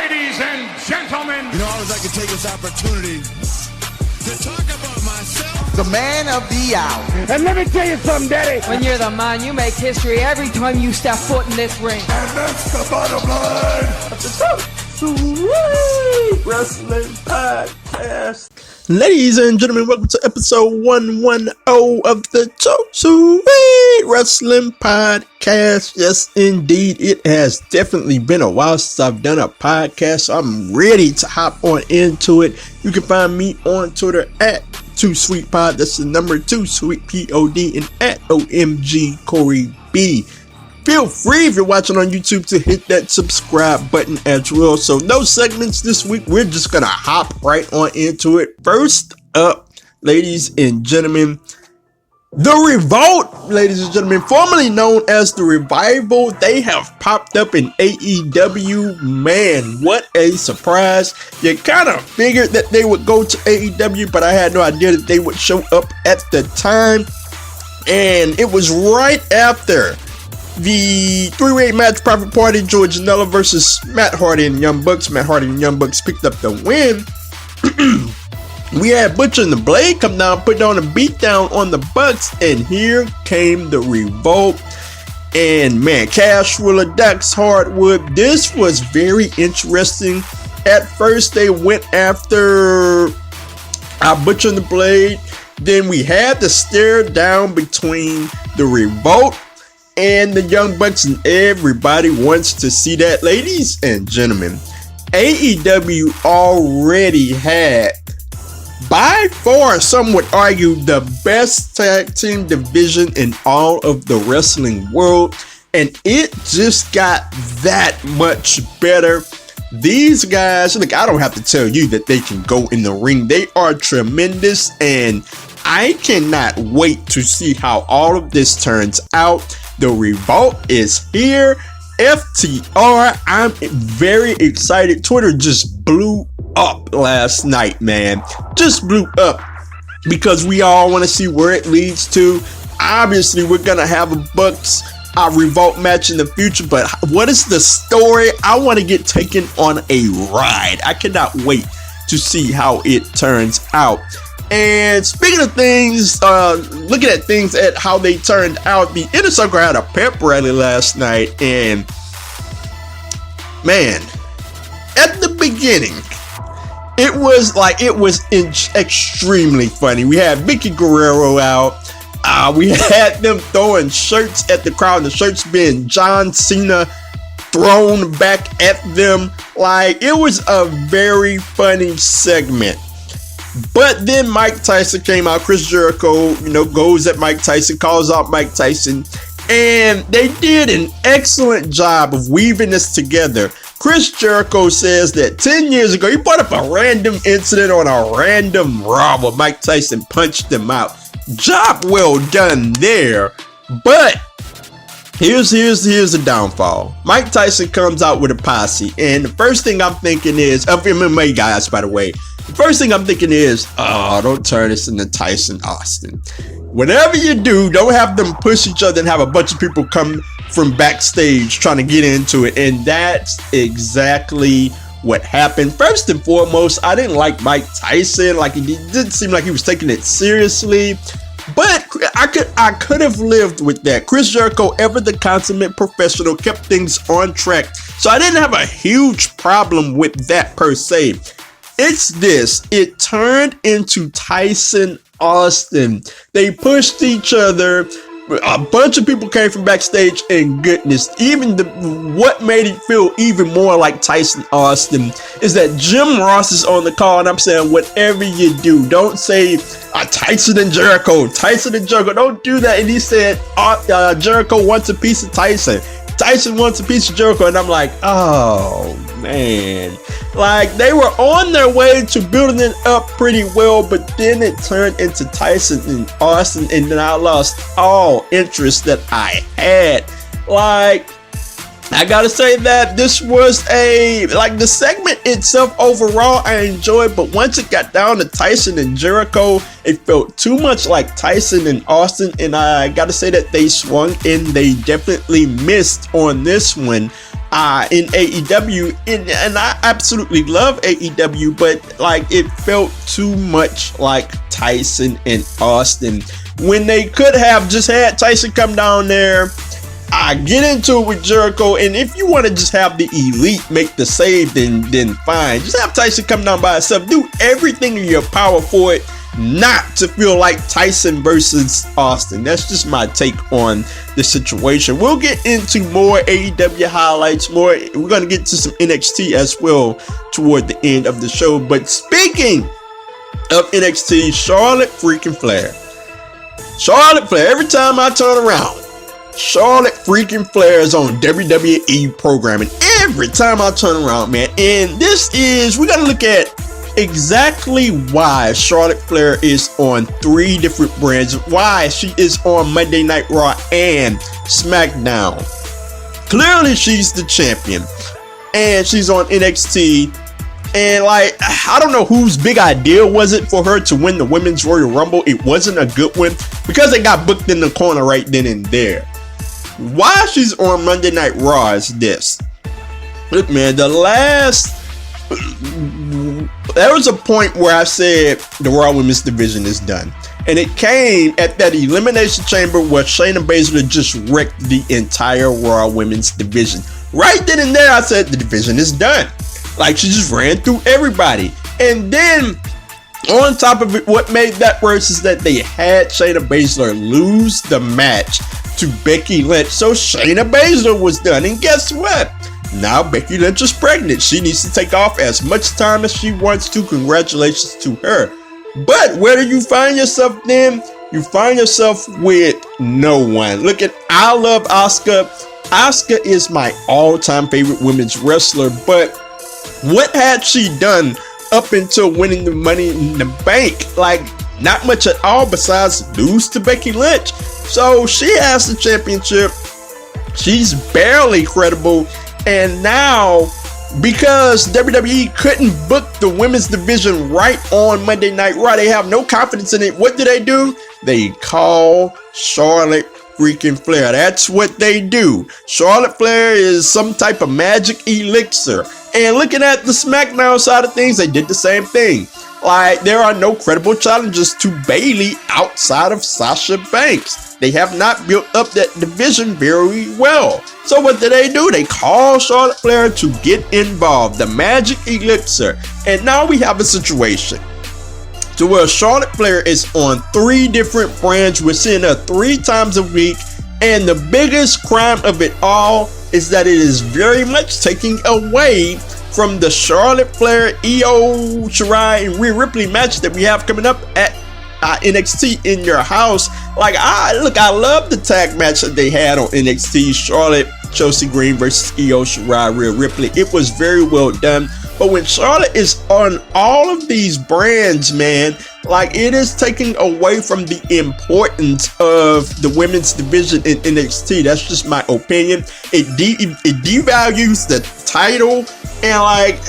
Ladies and gentlemen. You know, I always like to take this opportunity to talk about myself. The man of the hour. And let me tell you something, Daddy. When you're the man, you make history every time you step foot in this ring. And that's the bottom line of the Sweet Wrestling Podcast. Ladies and gentlemen, welcome to episode 110 of the Sweet Wrestling Podcast. Yes, indeed, it has definitely been a while since I've done a podcast, so I'm ready to hop on into it. You can find me on Twitter at 2SweetPod. That's the number 2SweetPod, and at OMG Corey B. Feel free, if you're watching on YouTube, to hit that subscribe button as well. So no segments this week. We're just going to hop right on into it. First up, ladies and gentlemen, the Revolt, ladies and gentlemen, formerly known as the Revival, they have popped up in AEW. Man, what a surprise. You kind of figured that they would go to AEW, but I had no idea that they would show up at the time. And it was right after the three-way match, Private Party, George Janela versus Matt Hardy and Young Bucks. Matt Hardy and Young Bucks picked up the win. We had Butcher and the Blade come down, put down a beatdown on the Bucks, and here came the Revolt. And man, Cash Wheeler, Dax Hardwood, this was very interesting. At first, they went after Butcher and the Blade. Then we had the stare down between the Revolt and the Young Bucks, and everybody wants to see that. Ladies and gentlemen, AEW already had, by far, some would argue, the best tag team division in all of the wrestling world, and it just got that much better. These guys, look, I don't have to tell you that they can go in the ring. They are tremendous, and I cannot wait to see how all of this turns out. The Revolt is here. FTR, I'm very excited. Twitter just blew up last night, man. Just blew up because we all want to see where it leads to. Obviously, we're going to have a Bucks Revolt match in the future, but what is the story? I want to get taken on a ride. I cannot wait to see how it turns out. And speaking of things, looking at things at how they turned out, the Inner Circle had a pep rally last night, and man, at the beginning, it was extremely funny. We had Vicky Guerrero out. We had them throwing shirts at the crowd, the shirts being John Cena thrown back at them. Like, it was a very funny segment. But then Mike Tyson came out. Chris Jericho, goes at Mike Tyson, calls out Mike Tyson, and they did an excellent job of weaving this together. Chris Jericho says that 10 years ago, he brought up a random incident on a random Raw where Mike Tyson punched him out. Job well done there. But here's the downfall. Mike Tyson comes out with a posse, and the first thing I'm thinking is, of MMA guys, by the way, the first thing I'm thinking is, oh, don't turn this into Tyson Austin. Whatever you do, don't have them push each other and have a bunch of people come from backstage trying to get into it. And that's exactly what happened. First and foremost, I didn't like Mike Tyson. Like, it didn't seem like he was taking it seriously. But I could have lived with that. Chris Jericho, ever the consummate professional, kept things on track. So I didn't have a huge problem with that per se. It's this. It turned into Tyson Austin. They pushed each other. A bunch of people came from backstage, and goodness, what made it feel even more like Tyson Austin is that Jim Ross is on the call, and I'm saying, whatever you do, don't say Tyson and Jericho, don't do that. And he said Jericho wants a piece of Tyson. Tyson wants a piece of Jericho, and I'm like, oh man. Like, they were on their way to building it up pretty well, but then it turned into Tyson and Austin, and then I lost all interest that I had. Like, I gotta say that this was the segment itself overall I enjoyed, but once it got down to Tyson and Jericho, it felt too much like Tyson and Austin, and I gotta say that they swung and they definitely missed on this one. in AEW, and I absolutely love AEW, but like it felt too much like Tyson and Austin when they could have just had Tyson come down there, get into it with Jericho, and if you want to just have the Elite make the save, then fine. Just have Tyson come down by himself. Do everything in your power for it not to feel like Tyson versus Austin. That's just my take on the situation. We'll get into more AEW highlights, we're going to get to some NXT as well toward the end of the show. But speaking of NXT, Charlotte freaking Flair. Every time I turn around, Charlotte freaking Flair is on WWE programming. Every time I turn around, man. And we're going to look at exactly why Charlotte Flair is on 3 different brands, why she is on Monday Night Raw and SmackDown. Clearly she's the champion and she's on NXT, and like, I don't know whose big idea was it for her to win the Women's Royal Rumble. It wasn't a good one because they got booked in the corner right then and there. Why she's on Monday Night Raw is this. Look, man, there was a point where I said the Raw Women's Division is done. And it came at that Elimination Chamber where Shayna Baszler just wrecked the entire Raw Women's Division. Right then and there, I said the division is done. Like, she just ran through everybody. And then, on top of it, what made that worse is that they had Shayna Baszler lose the match to Becky Lynch. So Shayna Baszler was done. And guess what? Now Becky Lynch is pregnant. She needs to take off as much time as she wants to. Congratulations to her. But where do you find yourself then? You find yourself with no one. Look at, I love Asuka. Asuka is my all-time favorite women's wrestler. But what had she done up until winning the Money in the Bank? Like, not much at all besides lose to Becky Lynch. So she has the championship. She's barely credible. And now, because WWE couldn't book the women's division right on Monday Night Raw, they have no confidence in it. What do? They call Charlotte freaking Flair. That's what they do. Charlotte Flair is some type of magic elixir. And looking at the SmackDown side of things, they did the same thing. Like, there are no credible challenges to Bayley outside of Sasha Banks. They have not built up that division very well. So what do? They call Charlotte Flair to get involved, the magic elixir. And now we have a situation to where Charlotte Flair is on 3 different brands. We're seeing her 3 times a week. And the biggest crime of it all is that it is very much taking away from the Charlotte Flair, Io Shirai, and Rhea Ripley match that we have coming up at NXT in your house. Like, I love the tag match that they had on NXT. Charlotte, Chelsea Green versus Io Shirai, Rhea Ripley. It was very well done. But when Charlotte is on all of these brands, man, like, it is taking away from the importance of the women's division in NXT. That's just my opinion. It devalues the title, and like,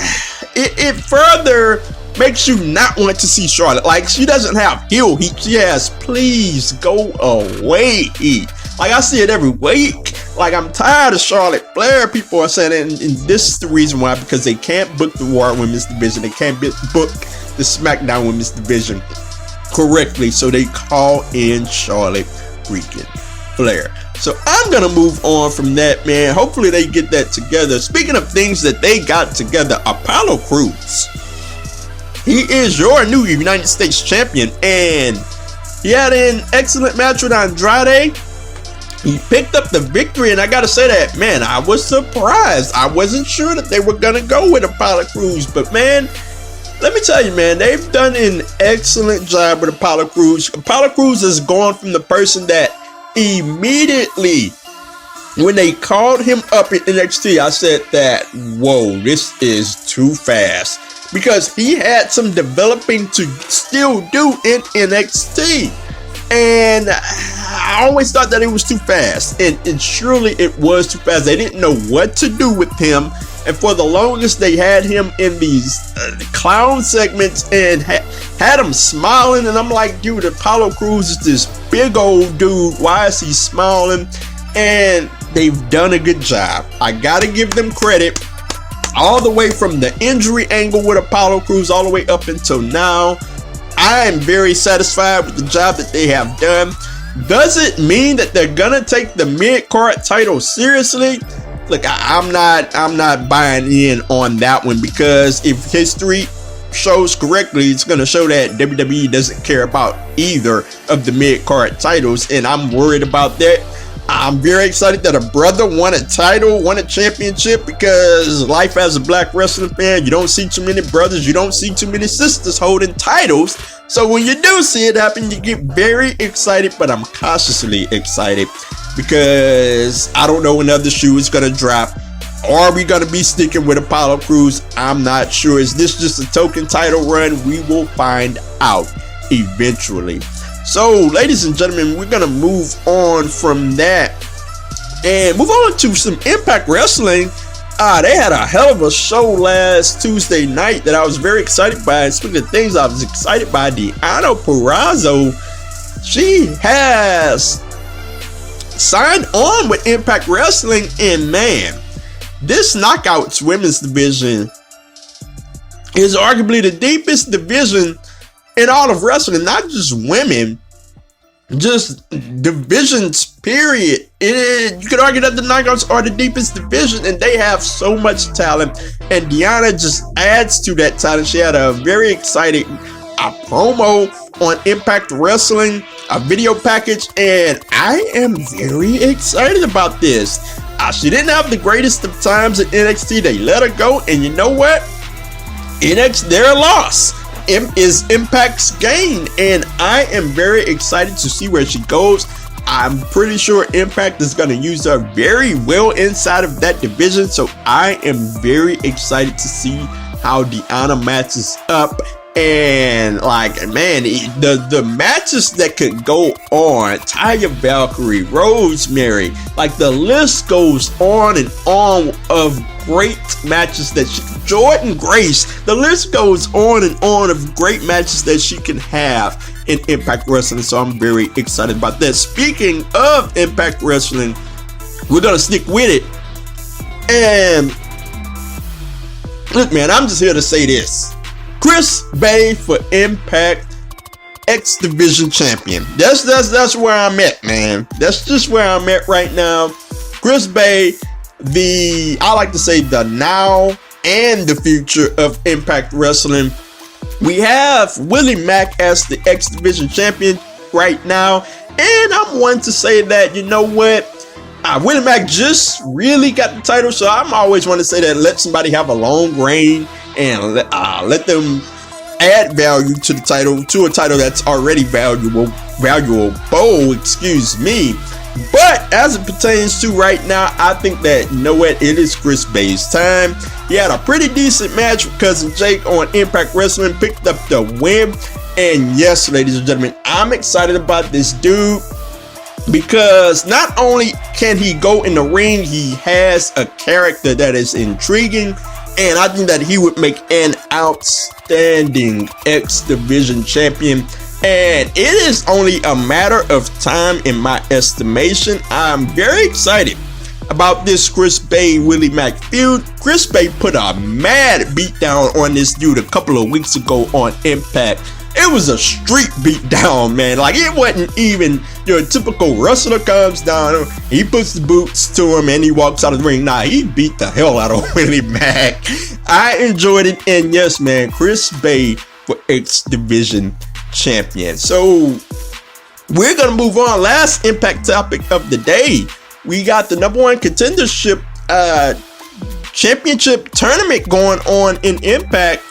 it further makes you not want to see Charlotte. Like, she doesn't have heel heat. She has please go away heat. Like, I see it every week. Like, I'm tired of Charlotte Flair. People are saying it, and this is the reason why, because they can't book the Raw Women's Division. They can't book the SmackDown Women's Division correctly. So they call in Charlotte freaking Flair. So I'm going to move on from that, man. Hopefully they get that together. Speaking of things that they got together, Apollo Crews. He is your new United States champion, and he had an excellent match with Andrade. He picked up the victory, and I gotta say that, man, I was surprised. I wasn't sure that they were gonna go with Apollo Crews, but man, let me tell you, man, they've done an excellent job with Apollo Crews. Apollo Crews has gone from the person that immediately, when they called him up in NXT, I said that, whoa, this is too fast. Because he had some developing to still do in NXT. And I always thought that it was too fast. And surely it was too fast. They didn't know what to do with him. And for the longest, they had him in these clown segments and had him smiling. And I'm like, dude, Apollo Crews is this big old dude. Why is he smiling? And they've done a good job. I gotta give them credit. All the way from the injury angle with Apollo Crews all the way up until now, I am very satisfied with the job that they have done. Does it mean that they're gonna take the mid-card title seriously? Look, I'm not buying in on that one, because if history shows correctly, it's gonna show that WWE doesn't care about either of the mid-card titles, and I'm worried about that. I'm very excited that a brother won a title, won a championship, because life as a black wrestling fan, you don't see too many brothers, you don't see too many sisters holding titles. So when you do see it happen, you get very excited, but I'm cautiously excited because I don't know when the other shoe is going to drop. Are we going to be sticking with Apollo Crews? I'm not sure. Is this just a token title run? We will find out eventually. So, ladies and gentlemen, we're going to move on from that and move on to some Impact Wrestling. They had a hell of a show last Tuesday night that I was very excited by. And speaking of things I was excited by, Deonna Purrazzo, she has signed on with Impact Wrestling, and man, this Knockouts women's division is arguably the deepest division in all of wrestling, not just women, just divisions, period. You could argue that the Knockouts are the deepest division, and they have so much talent, and Deonna just adds to that talent. She had a very exciting promo on Impact Wrestling, a video package, and I am very excited about this. She didn't have the greatest of times at NXT. They let her go, and you know what? NXT, their loss is Impact's gain, and I am very excited to see where she goes. I'm pretty sure Impact is going to use her very well inside of that division, so I am very excited to see how Deonna matches up. And like, man, the matches that could go on, Taya Valkyrie, Rosemary, like the list goes on and on of great matches that Jordan Grace, the list goes on and on of great matches that she can have in Impact Wrestling. So I'm very excited about that. Speaking of Impact Wrestling, we're gonna stick with it. And look, man, I'm just here to say this. Chris Bey for Impact X Division Champion. That's where I'm at, man. That's just where I'm at right now. Chris Bey, I like to say the now and the future of Impact Wrestling. We have Willie Mack as the X Division Champion right now, and I'm one to say that, you know what? Willie Mack just really got the title, so I'm always one to say that let somebody have a long reign and let them add value to the title, to a title that's already valuable, excuse me. But as it pertains to right now, I think that, you know what, it is Chris Bey's time. He had a pretty decent match with Cousin Jake on Impact Wrestling, picked up the win. And yes, ladies and gentlemen, I'm excited about this dude, because not only can he go in the ring, he has a character that is intriguing, and I think that he would make an outstanding X Division champion. And it is only a matter of time in my estimation. I'm very excited about this Chris Bey Willie Mack feud. Chris Bey put a mad beatdown on this dude a couple of weeks ago on Impact. It was a street beat down, man. Like, it wasn't even your typical wrestler comes down, he puts the boots to him, and he walks out of the ring. Nah, he beat the hell out of Willie Mack. I enjoyed it, and yes, man, Chris Bey for X Division champion. So we're gonna move on. Last Impact topic of the day. We got the #1 contendership championship tournament going on in Impact.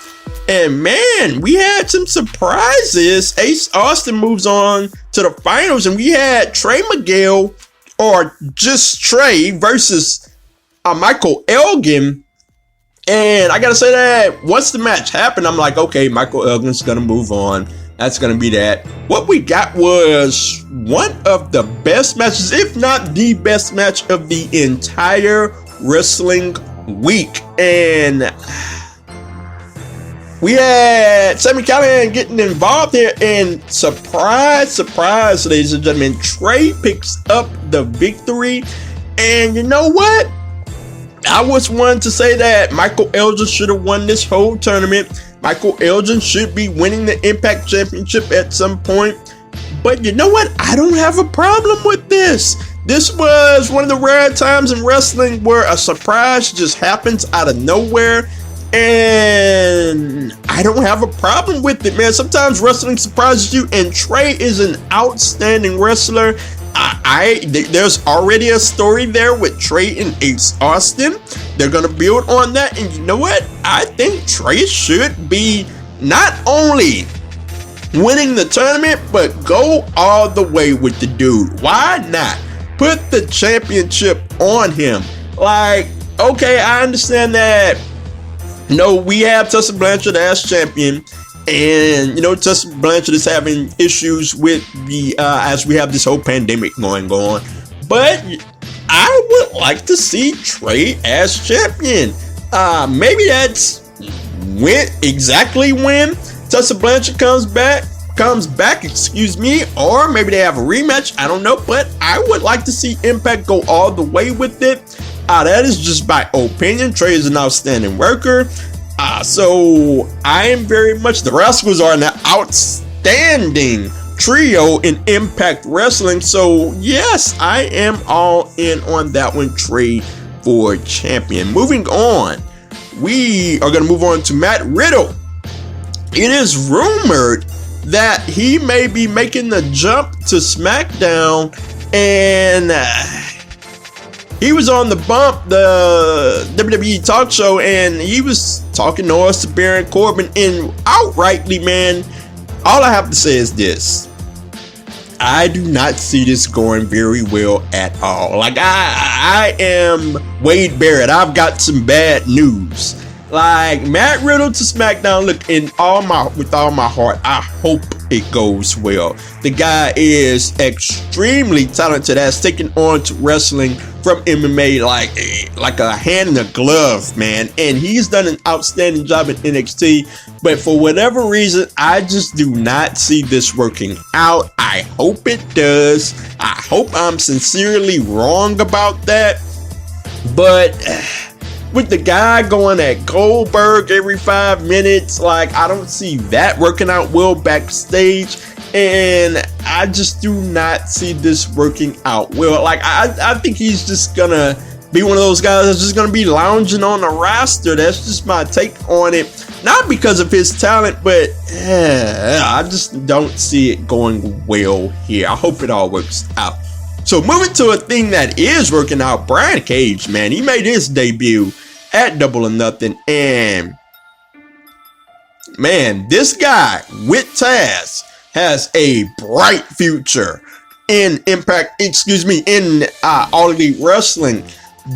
And man, we had some surprises. Ace Austin moves on to the finals, and we had Trey Miguel, or just Trey, versus Michael Elgin. And I gotta say that once the match happened, I'm like, okay, Michael Elgin's gonna move on. That's gonna be that. What we got was one of the best matches, if not the best match of the entire wrestling week. And we had Sami Callihan getting involved here, and surprise, ladies and gentlemen, Trey picks up the victory. And you know what? I was one to say that Michael Elgin should have won this whole tournament. Michael Elgin should be winning the Impact Championship at some point. But you know what? I don't have a problem with this. This was one of the rare times in wrestling where a surprise just happens out of nowhere. And I don't have a problem with it, man. Sometimes wrestling surprises you, and Trey is an outstanding wrestler. There's already a story there with Trey and Ace Austin. They're gonna build on that, and you know what? I think Trey should be not only winning the tournament, but go all the way with the dude. Why not put the championship on him? Like, okay, I understand that. No, we have Tessa Blanchard as champion, and you know Tessa Blanchard is having issues with the as we have this whole pandemic going on. But I would like to see Trey as champion. Maybe that's exactly when Tessa Blanchard comes back, or maybe they have a rematch. I don't know, but I would like to see Impact go all the way with it. That is just my opinion. Trey is an outstanding worker. So I am very much, the Rascals are an outstanding trio in Impact Wrestling. So yes, I am all in on that one, Trey for champion. Moving on, we are going to move on to Matt Riddle. It is rumored that he may be making the jump to SmackDown, and he was on the bump, the WWE talk show, and he was talking noise to Baron Corbin, and outrightly, man, all I have to say is this: I do not see this going very well at all. Like, I am Wade Barrett. I've got some bad news. Like, Matt Riddle to SmackDown, look, with all my heart, I hope it goes well. The guy is extremely talented, has taken on to wrestling from MMA like a hand in a glove, man. And he's done an outstanding job in NXT. But for whatever reason, I just do not see this working out. I hope it does. I hope I'm sincerely wrong about that. But with the guy going at Goldberg every 5 minutes, like, I don't see that working out well backstage, and I just do not see this working out well. Like, I think he's just gonna be one of those guys that's just gonna be lounging on the roster. That's just my take on it. Not because of his talent, but I just don't see it going well here. I hope it all works out. So moving to a thing that is working out, Brian Cage, man, he made his debut at Double or Nothing, and man, this guy with Taz has a bright future in in All Elite Wrestling.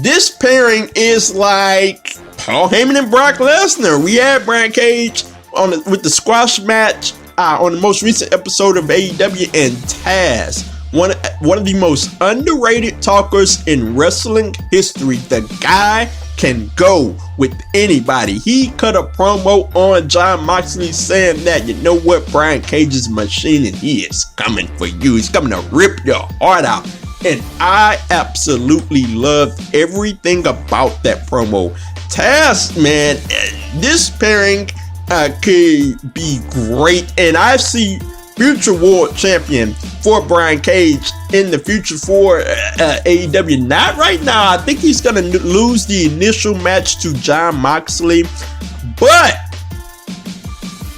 This pairing is like Paul Heyman and Brock Lesnar. We had Brian Cage with the squash match on the most recent episode of AEW, and Taz, one of the most underrated talkers in wrestling history. The guy can go with anybody. He cut a promo on Jon Moxley saying that, you know what, Brian Cage is a machine and he is coming for you. He's coming to rip your heart out. And I absolutely loved everything about that promo. Taz, man, this pairing could be great. And I see future world champion for Brian Cage in the future for AEW. Not right now. I think he's going to lose the initial match to Jon Moxley. But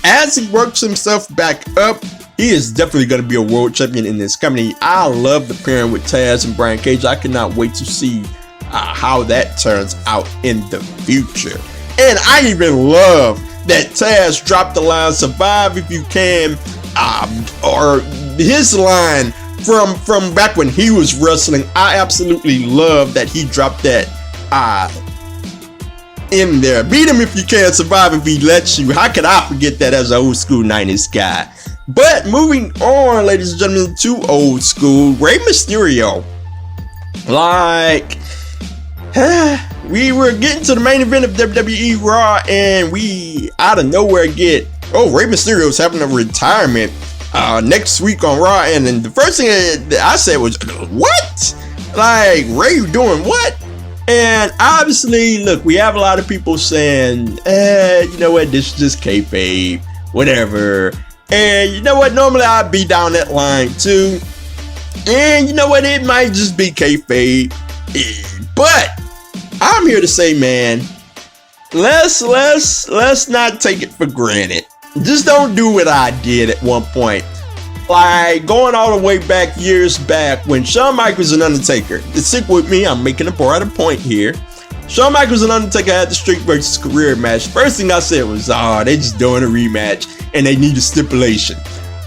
as he works himself back up, he is definitely going to be a world champion in this company. I love the pairing with Taz and Brian Cage. I cannot wait to see how that turns out in the future. And I even love that Taz dropped the line, "Survive if you can," or his line from back when he was wrestling. I absolutely love that he dropped that in there. "Beat him if you can, survive if he lets you." How could I forget that as an old school 90s guy? But moving on, ladies and gentlemen, to old school, Rey Mysterio. Like, we were getting to the main event of WWE Raw, and we out of nowhere get, Rey Mysterio's having a retirement next week on Raw. And then the first thing that I said was, what? Like, Ray, you doing what? And obviously, look, we have a lot of people saying, you know what, this is just kayfabe, whatever. And you know what, normally I'd be down that line too. And you know what, it might just be kayfabe. But I'm here to say, man, let's not take it for granted. Just don't do what I did at one point. Like, going all the way back, years back, when Shawn Michaels and Undertaker, stick with me, I'm making a broader point here. Shawn Michaels and Undertaker had the Street versus Career match. First thing I said was, they just doing a rematch, and they need a stipulation.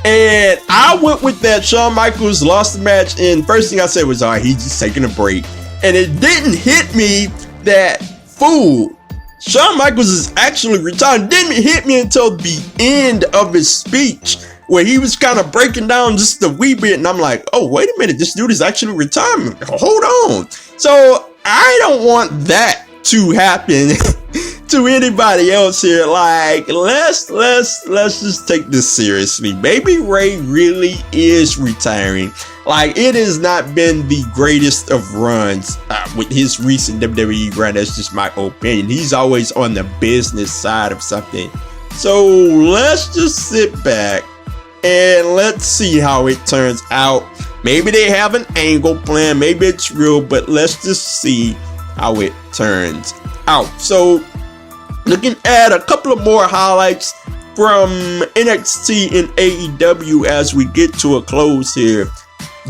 And I went with that. Shawn Michaels lost the match, and first thing I said was, he's just taking a break. And it didn't hit me that, Shawn Michaels is actually retired. It didn't hit me until the end of his speech, where he was kind of breaking down just a wee bit, and I'm like, oh, wait a minute, this dude is actually retiring. Hold on. So I don't want that to happen to anybody else here. Like, let's just take this seriously. Baby Ray really is retiring. Like, it has not been the greatest of runs with his recent WWE run. That's just my opinion. He's always on the business side of something. So let's just sit back and let's see how it turns out. Maybe they have an angle plan, maybe it's real, but let's just see how it turns out. So, looking at a couple of more highlights from NXT and AEW as we get to a close here.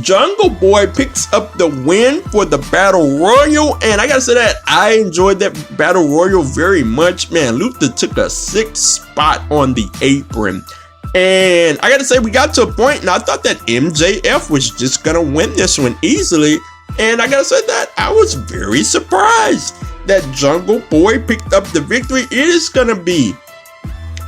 Jungle Boy picks up the win for the Battle Royal, and I gotta say that I enjoyed that Battle Royal very much. Man, Luther took a 6th spot on the apron. And I gotta say, we got to a point, and I thought that MJF was just gonna win this one easily. And I gotta say that I was very surprised that Jungle Boy picked up the victory. It is gonna be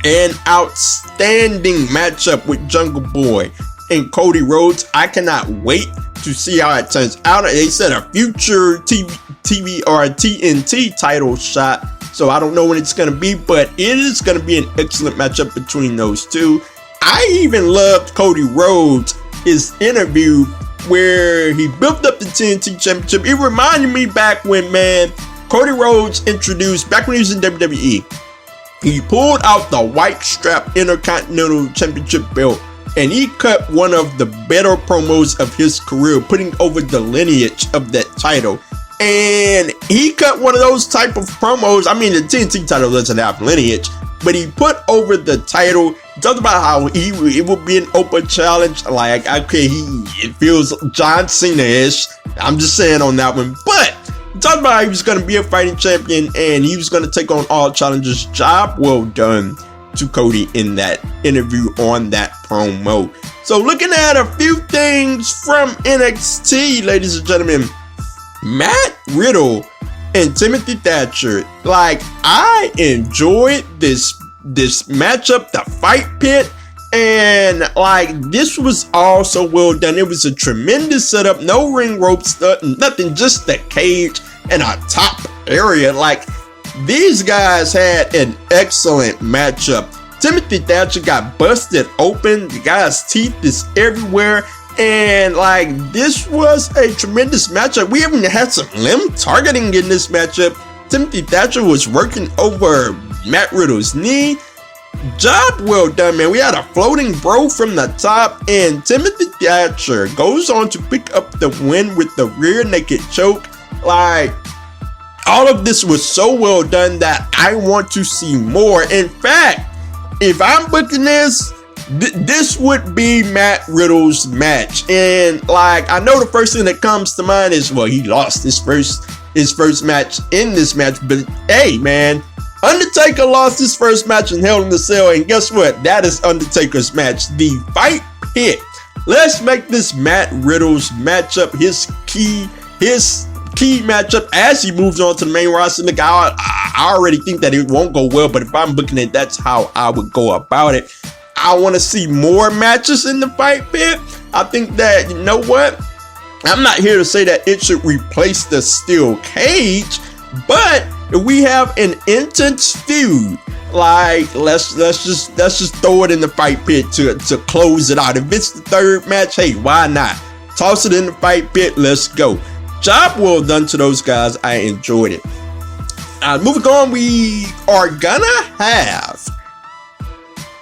an outstanding matchup with Jungle Boy and Cody Rhodes. I cannot wait to see how it turns out. They said a future TV or a TNT title shot, so I don't know when it's going to be, but it is going to be an excellent matchup between those two. I even loved Cody Rhodes, his interview where he built up the TNT Championship. It reminded me back when, man, Cody Rhodes introduced, back when he was in WWE, he pulled out the white strap Intercontinental Championship belt, and he cut one of the better promos of his career, putting over the lineage of that title. And he cut one of those type of promos. I mean, the TNT title doesn't have lineage, but he put over the title. He talked about how it would be an open challenge. Like, okay, it feels John Cena-ish. I'm just saying on that one. But he talked about how he was going to be a fighting champion and he was going to take on all challengers. Job well done to Cody in that interview on that promo. So looking at a few things from NXT, ladies and gentlemen, Matt Riddle and Timothy Thatcher. Like, I enjoyed this matchup, the fight pit, and like, this was all so well done. It was a tremendous setup, no ring ropes, nothing, just the cage and a top area. Like, these guys had an excellent matchup. Timothy Thatcher got busted open. The guy's teeth is everywhere. And like, this was a tremendous matchup. We even had some limb targeting in this matchup. Timothy Thatcher was working over Matt Riddle's knee. Job well done, man. We had a floating bro from the top, and Timothy Thatcher goes on to pick up the win with the rear naked choke. Like, all of this was so well done that I want to see more. In fact, if I'm booking this, this would be Matt Riddle's match. And like, I know the first thing that comes to mind is, well, he lost his first match in this match, but hey, man, Undertaker lost his first match in Hell in a Cell, and guess what? That is Undertaker's match, the Fight Pit. Let's make this Matt Riddle's matchup his key matchup as he moves on to the main roster. Look, I already think that it won't go well, but if I'm booking it, that's how I would go about it. I want to see more matches in the Fight Pit. I think that, you know what? I'm not here to say that it should replace the steel cage, but if we have an intense feud, like, let's just throw it in the Fight Pit to close it out. If it's the third match, hey, why not? Toss it in the Fight Pit, let's go. job well done to those guys. I enjoyed it. Moving on, we are gonna have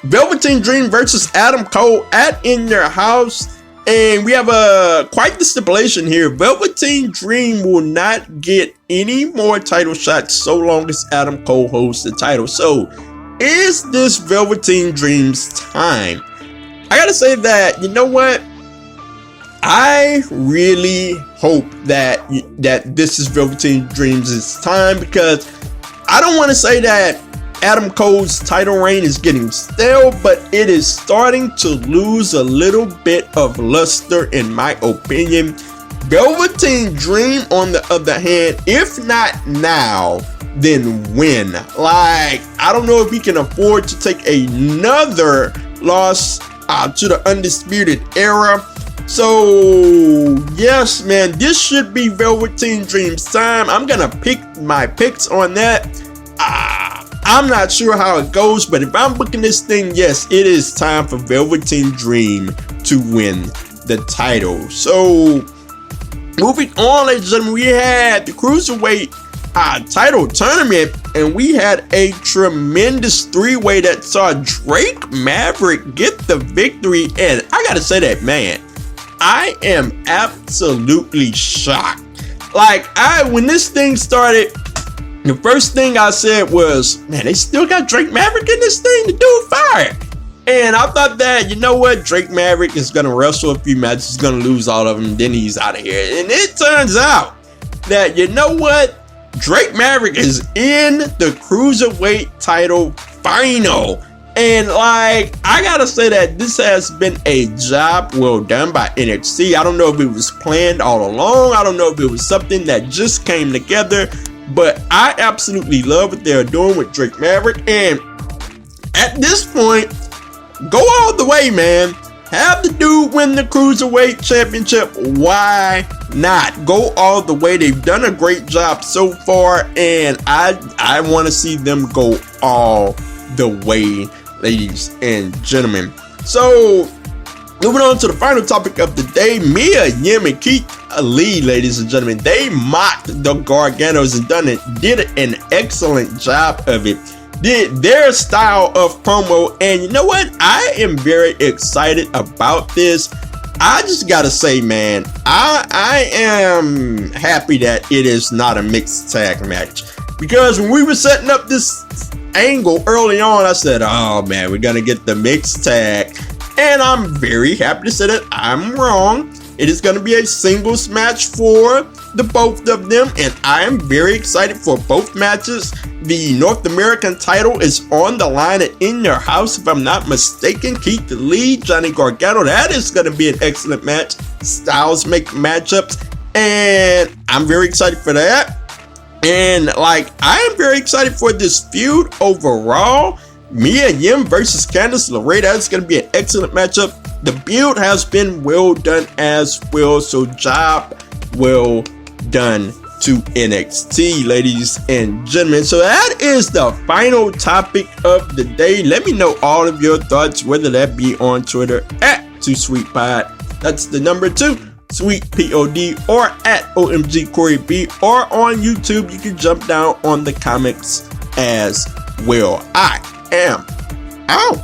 Velveteen Dream versus Adam Cole at In Your House. And we have quite the stipulation here. Velveteen Dream will not get any more title shots so long as Adam Cole holds the title. So, is this Velveteen Dream's time? I gotta say that, you know what? I really hope that this is Velveteen Dream's time, because I don't want to say that Adam Cole's title reign is getting stale, but it is starting to lose a little bit of luster in my opinion. Velveteen Dream, on the other hand, if not now, then when? Like, I don't know if he can afford to take another loss to the Undisputed Era. So, yes, man, this should be Velveteen Dream's time. I'm gonna pick my picks on that. I'm not sure how it goes, but if I'm booking this thing, yes, it is time for Velveteen Dream to win the title. So, moving on, ladies and gentlemen, we had the Cruiserweight title tournament, and we had a tremendous three-way that saw Drake Maverick get the victory. And I gotta say that, man, I am absolutely shocked. Like, when this thing started, the first thing I said was, man, they still got Drake Maverick in this thing? The dude fired. And I thought that, you know what, Drake Maverick is going to wrestle a few matches, he's going to lose all of them, then he's out of here. And it turns out that, you know what, Drake Maverick is in the Cruiserweight title final. And, like, I gotta say that this has been a job well done by NXT. I don't know if it was planned all along. I don't know if it was something that just came together. But I absolutely love what they're doing with Drake Maverick. And at this point, go all the way, man. Have the dude win the Cruiserweight Championship. Why not? Go all the way. They've done a great job so far. And I want to see them go all the way, ladies and gentlemen. So, moving on to the final topic of the day, Mia Yim and Keith Lee, ladies and gentlemen, they mocked the Garganos and did an excellent job of it. Did their style of promo, and you know what? I am very excited about this. I just gotta say, man, I am happy that it is not a mixed tag match, because when we were setting up this angle early on, I said, oh man, we're gonna get the mixed tag. And I'm very happy to say that I'm wrong. It is going to be a singles match for the both of them, and I am very excited for both matches. The North American title is on the line at In Your House, if I'm not mistaken. Keith Lee, Johnny Gargano, that is going to be an excellent match. Styles make matchups, and I'm very excited for that. And like, I am very excited for this feud overall. Mia Yim versus Candice LeRae, that's going to be an excellent matchup. The build has been well done as well, so job well done to NXT, ladies and gentlemen. So that is the final topic of the day. Let me know all of your thoughts, whether that be on Twitter at 2SweetPod, that's the number 2 Sweet Pod, or at OMG Corey B, or on YouTube. You can jump down on the comments as well. I am out.